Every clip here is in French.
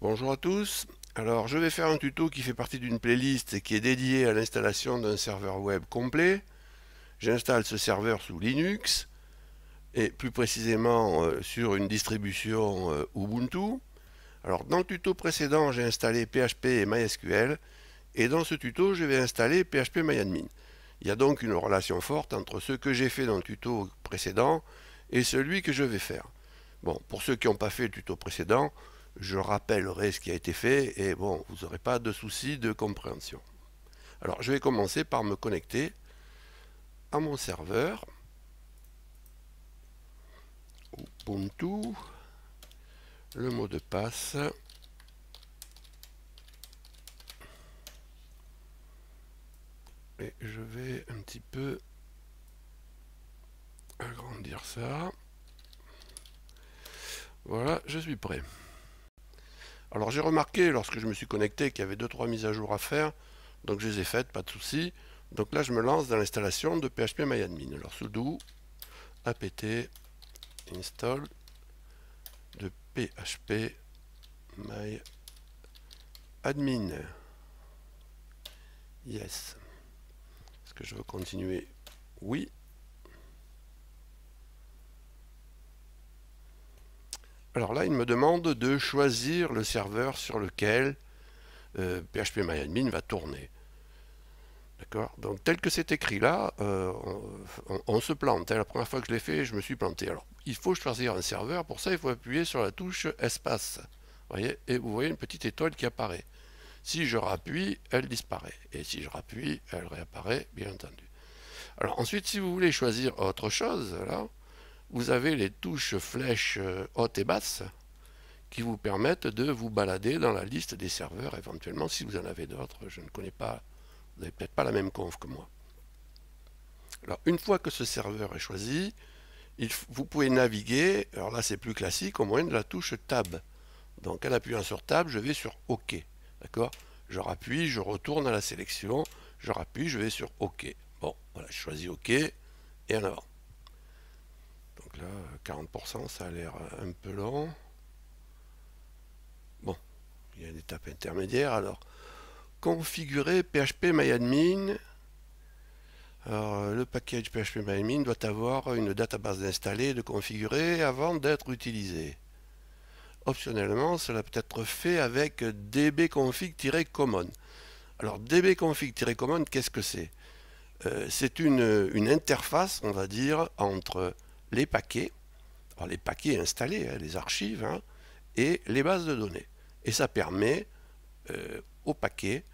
Bonjour à tous. Alors je vais faire un tuto qui fait partie d'une playlist qui est dédiée à l'installation d'un serveur web complet. J'installe ce serveur sous Linux et plus précisément sur une distribution Ubuntu. Alors dans le tuto précédent j'ai installé PHP et MySQL et dans ce tuto je vais installer PHP-MyAdmin. Il y a donc une relation forte entre ce que j'ai fait dans le tuto précédent et celui que je vais faire. Bon, pour ceux qui n'ont pas fait le tuto précédent, je rappellerai ce qui a été fait et bon, vous n'aurez pas de soucis de compréhension. Alors, je vais commencer par me connecter à mon serveur Ubuntu, le mot de passe, et je vais un petit peu agrandir ça. Voilà, je suis prêt. Alors j'ai remarqué lorsque je me suis connecté qu'il y avait 2-3 mises à jour à faire, donc je les ai faites, pas de souci. Donc là je me lance dans l'installation de PHP-MyAdmin. Alors sudo apt install de PHP-MyAdmin. Yes. Est-ce que je veux continuer? Oui. Alors là, il me demande de choisir le serveur sur lequel PHP-MyAdmin va tourner. D'accord. Donc tel que c'est écrit là, on se plante. La première fois que je l'ai fait, je me suis planté. Alors, il faut choisir un serveur. Pour ça, il faut appuyer sur la touche espace. Voyez, et vous voyez une petite étoile qui apparaît. Si je rappuie, elle disparaît. Et si je rappuie, elle réapparaît, bien entendu. Alors ensuite, si vous voulez choisir autre chose, là, vous avez les touches flèches hautes et basses qui vous permettent de vous balader dans la liste des serveurs, éventuellement, si vous en avez d'autres. Je ne connais pas, vous n'avez peut-être pas la même conf que moi. Alors, une fois que ce serveur est choisi, vous pouvez naviguer, alors là c'est plus classique, au moyen de la touche Tab. Donc en appuyant sur Tab, je vais sur OK. D'accord? Je rappuie, je retourne à la sélection, je rappuie, je vais sur OK. Bon, voilà, je choisis OK et en avant. Donc là, 40%, ça a l'air un peu long. Bon, il y a une étape intermédiaire. Alors, configurer PHP-MyAdmin. Alors, le package PHP-MyAdmin doit avoir une database installée et de configurer avant d'être utilisé. Optionnellement, cela peut être fait avec dbconfig-common. Alors, dbconfig-common, qu'est-ce que c'est? C'est une interface, on va dire, entre les paquets, alors les paquets installés, hein, les archives, hein, et les bases de données. Et ça permet au paquet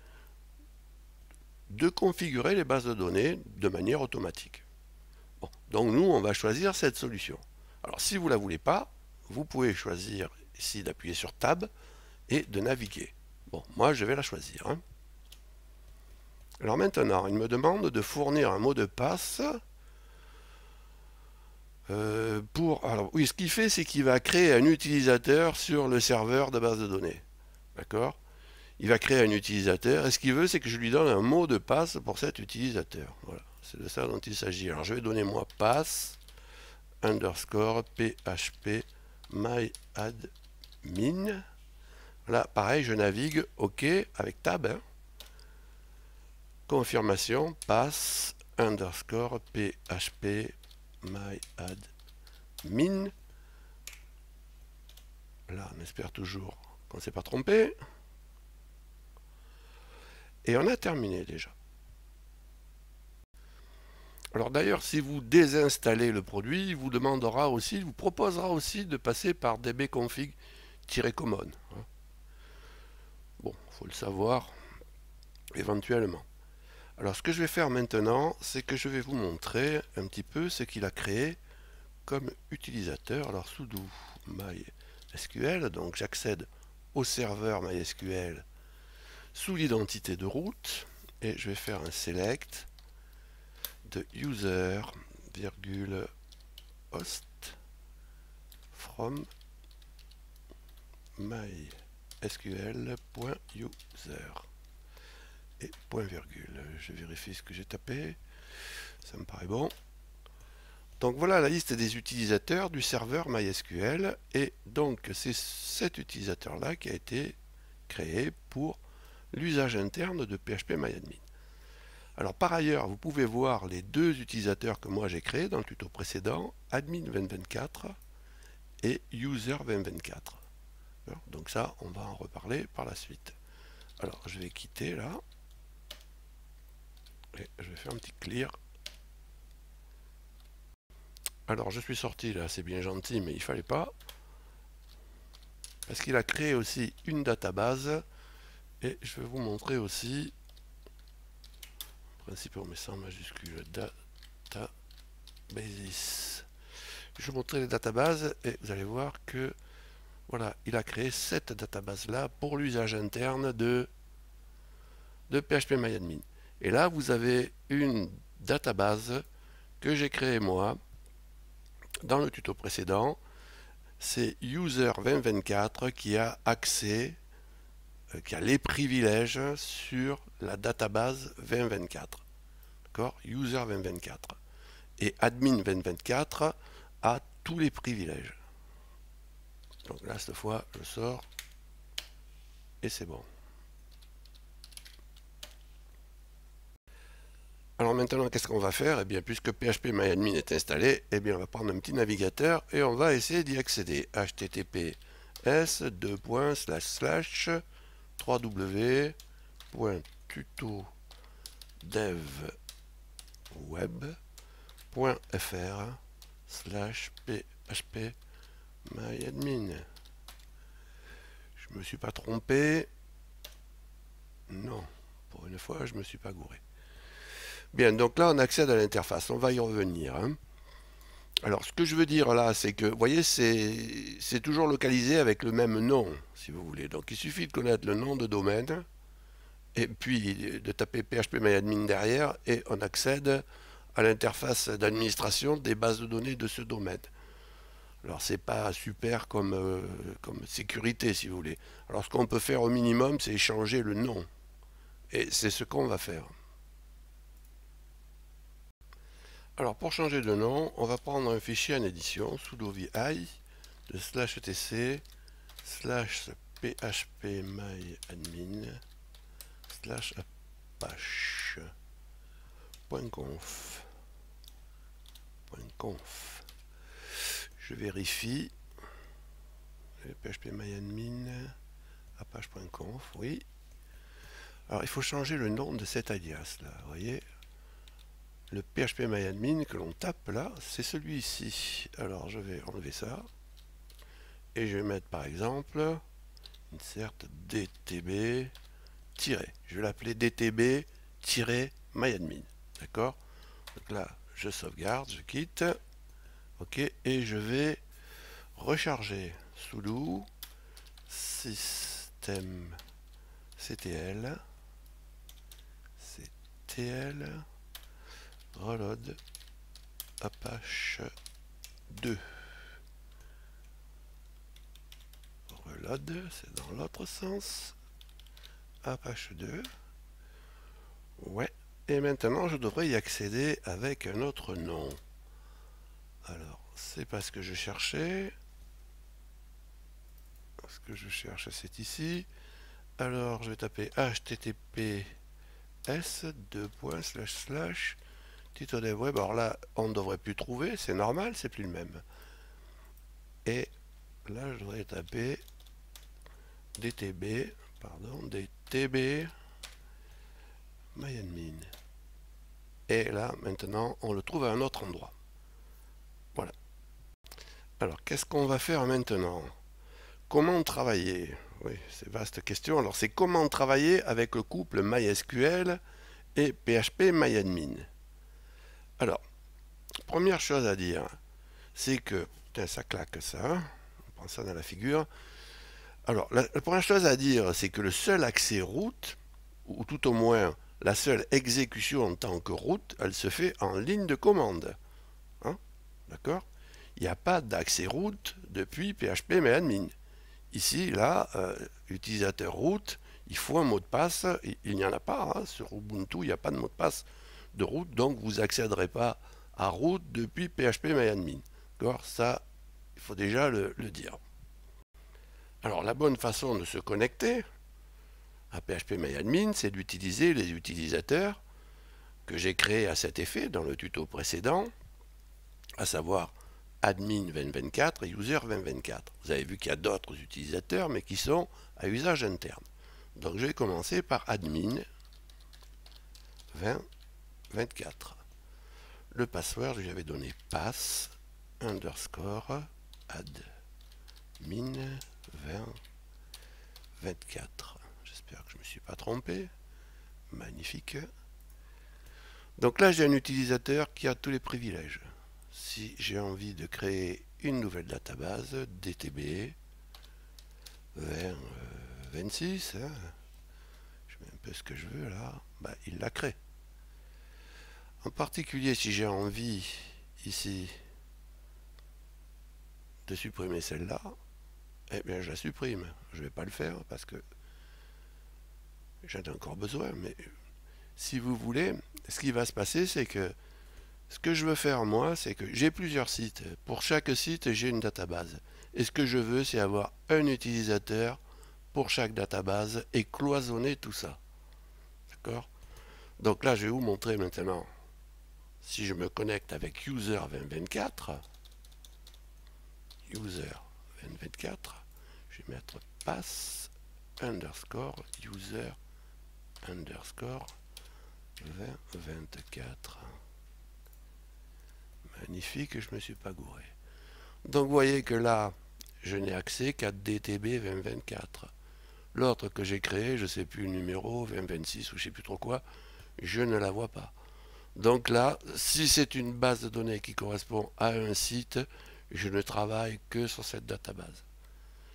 de configurer les bases de données de manière automatique. Bon, donc nous, on va choisir cette solution. Alors si vous ne la voulez pas, vous pouvez choisir ici d'appuyer sur Tab et de naviguer. Bon, moi je vais la choisir. Hein. Alors maintenant, il me demande de fournir un mot de passe alors oui, ce qu'il fait, c'est qu'il va créer un utilisateur sur le serveur de base de données. D'accord? Il va créer un utilisateur, et ce qu'il veut, c'est que je lui donne un mot de passe pour cet utilisateur. Voilà, c'est de ça dont il s'agit. Alors je vais donner moi passe underscore php myadmin. Là, pareil, je navigue OK avec tab. Hein. Confirmation passe underscore php myadmin. Là, on espère toujours qu'on ne s'est pas trompé. Et on a terminé déjà. Alors d'ailleurs, si vous désinstallez le produit, il vous demandera aussi, il vous proposera aussi de passer par dbconfig-common. Bon, il faut le savoir éventuellement. Alors ce que je vais faire maintenant, c'est que je vais vous montrer un petit peu ce qu'il a créé comme utilisateur. Alors sudo MySQL, donc j'accède au serveur MySQL sous l'identité de route et je vais faire un select de user, host from mysql.user et point virgule. Je vérifie ce que j'ai tapé, ça me paraît bon. Donc voilà la liste des utilisateurs du serveur MySQL et donc c'est cet utilisateur là qui a été créé pour l'usage interne de PHP-MyAdmin. Alors par ailleurs, vous pouvez voir les deux utilisateurs que moi j'ai créés dans le tuto précédent, Admin2024 et User2024. Donc ça, on va en reparler par la suite. Alors je vais quitter là, et je vais faire un petit clear. Alors je suis sorti là, c'est bien gentil, mais il fallait pas. Parce qu'il a créé aussi une database, et je vais vous montrer aussi, en principe on met ça en majuscule, databases. Je vais vous montrer les databases, et vous allez voir que, voilà, il a créé cette database-là pour l'usage interne de PHP-MyAdmin. Et là, vous avez une database que j'ai créée moi, dans le tuto précédent. C'est User2024 qui a accès, qui a les privilèges sur la database 2024. D'accord, User2024. Et Admin2024 a tous les privilèges. Donc là, cette fois, je sors et c'est bon. Alors maintenant, qu'est-ce qu'on va faire? Eh bien, puisque PHP-MyAdmin est installé, eh bien, on va prendre un petit navigateur et on va essayer d'y accéder. https://www.tuto-dev-web.fr/php-myadmin. Je me suis pas trompé. Non, pour une fois, je me suis pas gouré. Bien, donc là, on accède à l'interface. On va y revenir. Alors, ce que je veux dire là, c'est que, vous voyez, c'est toujours localisé avec le même nom, si vous voulez. Donc, il suffit de connaître le nom de domaine, et puis de taper PHP-MyAdmin derrière, et on accède à l'interface d'administration des bases de données de ce domaine. Alors, c'est pas super comme sécurité, si vous voulez. Alors, ce qu'on peut faire au minimum, c'est changer le nom. Et c'est ce qu'on va faire. Alors pour changer de nom, on va prendre un fichier en édition, sudo vi de /etc /phpMyAdmin /apache.conf. Je vérifie. phpMyAdmin apache.conf, oui. Alors il faut changer le nom de cet alias là, vous voyez. Le PHP-MyAdmin que l'on tape là, c'est celui-ci. Alors je vais enlever ça. Et je vais mettre par exemple insert dtb je vais l'appeler dtb-myadmin. D'accord? Donc là, je sauvegarde, je quitte. OK, et je vais recharger sudo systemctl reload Apache 2. Reload, c'est dans l'autre sens. Apache 2. Ouais. Et maintenant, je devrais y accéder avec un autre nom. Alors, c'est pas ce que je cherchais. Ce que je cherche, c'est ici. Alors, je vais taper https:// titre dev web. Alors là, on ne devrait plus trouver, c'est normal, c'est plus le même. Et là, je devrais taper dtb myadmin. Et là, maintenant, on le trouve à un autre endroit. Voilà. Alors, qu'est-ce qu'on va faire maintenant? Comment travailler? Oui, c'est vaste question. Alors, c'est comment travailler avec le couple MySQL et PHP-MyAdmin. Alors, première chose à dire, c'est que, putain, ça claque ça, on prend ça dans la figure. Alors, la première chose à dire, c'est que le seul accès root, ou tout au moins la seule exécution en tant que root, elle se fait en ligne de commande. Hein? D'accord? Il n'y a pas d'accès root depuis PHP-MyAdmin. Ici, là, utilisateur root, il faut un mot de passe. Il n'y en a pas. Hein, sur Ubuntu, il n'y a pas de mot de passe de root, donc vous n'accéderez pas à root depuis PHP-MyAdmin. D'accord? Ça, il faut déjà le dire. Alors, la bonne façon de se connecter, à PHPMyAdmin, c'est d'utiliser les utilisateurs que j'ai créés à cet effet dans le tuto précédent, à savoir admin 2024 et user 2024. Vous avez vu qu'il y a d'autres utilisateurs, mais qui sont à usage interne. Donc je vais commencer par admin 2024. Le password, je lui avais donné pass underscore admin 2024. J'espère que je ne me suis pas trompé. Magnifique. Donc là, j'ai un utilisateur qui a tous les privilèges. Si j'ai envie de créer une nouvelle database, DTB 26, hein, je mets un peu ce que je veux là, bah, il la crée. En particulier, si j'ai envie ici de supprimer celle-là, eh bien je la supprime. Je ne vais pas le faire parce que j'en ai encore besoin, mais si vous voulez, ce qui va se passer, c'est que ce que je veux faire moi, c'est que j'ai plusieurs sites. Pour chaque site, j'ai une database. Et ce que je veux, c'est avoir un utilisateur pour chaque database et cloisonner tout ça. D'accord? Donc là, je vais vous montrer maintenant. Si je me connecte avec user 2024, user 2024, je vais mettre pass underscore user underscore 2024. Magnifique, je ne me suis pas gouré. Donc vous voyez que là, je n'ai accès qu'à DTB 2024. L'autre que j'ai créé, je ne sais plus le numéro, 2026 ou je ne sais plus trop quoi, je ne la vois pas. Donc là, si c'est une base de données qui correspond à un site, je ne travaille que sur cette database.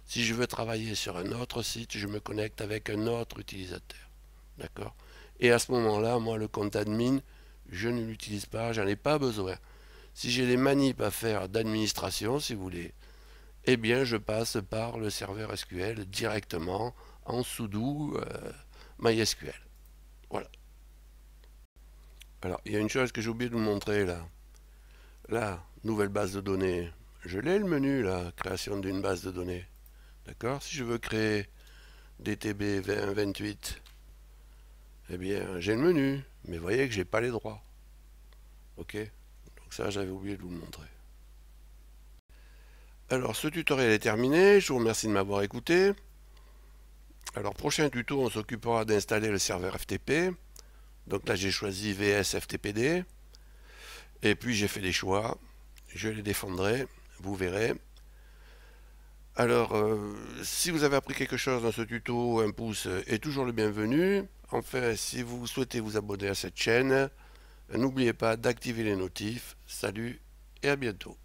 Si je veux travailler sur un autre site, je me connecte avec un autre utilisateur. D'accord? Et à ce moment-là, moi, le compte admin, je ne l'utilise pas, j'en ai pas besoin. Si j'ai des manips à faire d'administration, si vous voulez, eh bien, je passe par le serveur SQL directement en sudo MySQL. Voilà. Alors, il y a une chose que j'ai oublié de vous montrer là. Là, nouvelle base de données. Je l'ai le menu là, création d'une base de données. D'accord? Si je veux créer DTB 2028, eh bien, j'ai le menu. Mais vous voyez que j'ai pas les droits. Ok? Donc ça, j'avais oublié de vous le montrer. Alors, ce tutoriel est terminé. Je vous remercie de m'avoir écouté. Alors, prochain tuto, on s'occupera d'installer le serveur FTP. Donc là, j'ai choisi VS FTPD. Et puis, j'ai fait des choix. Je les défendrai. Vous verrez. Alors, si vous avez appris quelque chose dans ce tuto, un pouce est toujours le bienvenu. Enfin, si vous souhaitez vous abonner à cette chaîne, n'oubliez pas d'activer les notifs. Salut et à bientôt.